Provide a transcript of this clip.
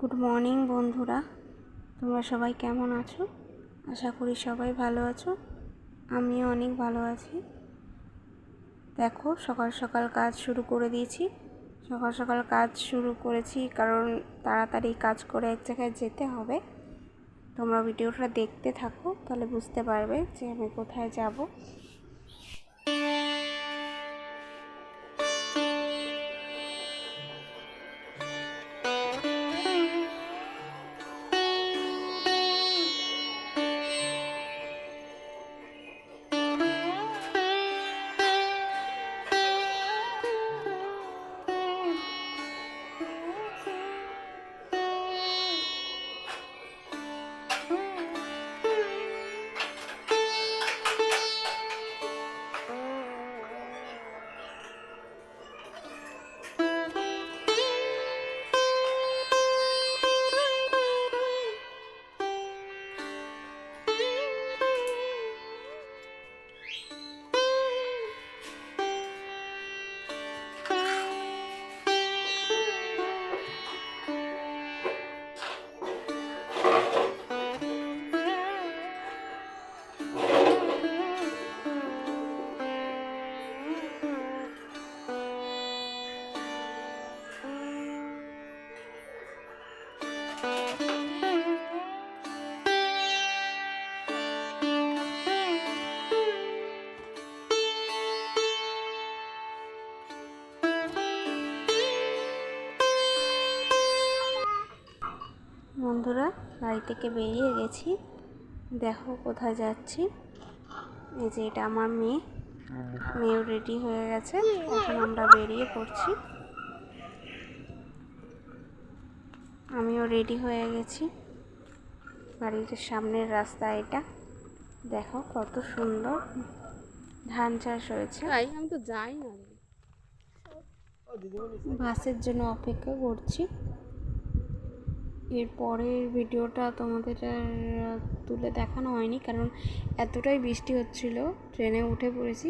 Good morning বন্ধুরা, তোমরা সবাই কেমন আছো? আশা করি সবাই ভালো আছো। আমিও অনেক ভালো আছি। দেখো, সকাল সকাল কাজ শুরু করে দিয়েছি। সকাল সকাল কাজ শুরু করেছি কারণ তাড়াতাড়ি কাজ করে এক জায়গায় যেতে হবে। তোমরা ভিডিওটা দেখতে থাকো, তাহলে বুঝতে পারবে যে আমি কোথায় যাব। বন্ধুরা, বাড়ি থেকে বেরিয়ে গেছি। দেখো কোথায় যাচ্ছি। এই যে এটা আমার মেয়েও রেডি হয়ে গেছে। এখন আমরা বেরিয়ে পড়ছি। আমিও রেডি হয়ে গেছি। বাড়ির সামনের রাস্তা এটা। দেখো কত সুন্দর ধান চাষ হয়েছে। আমি তো যাই না। বাসের জন্য অপেক্ষা করছি। এর পরের ভিডিওটা তোমাদের তুলে দেখানো হয়নি কারণ এতটাই বৃষ্টি হচ্ছিল। ট্রেনে উঠে পড়েছি,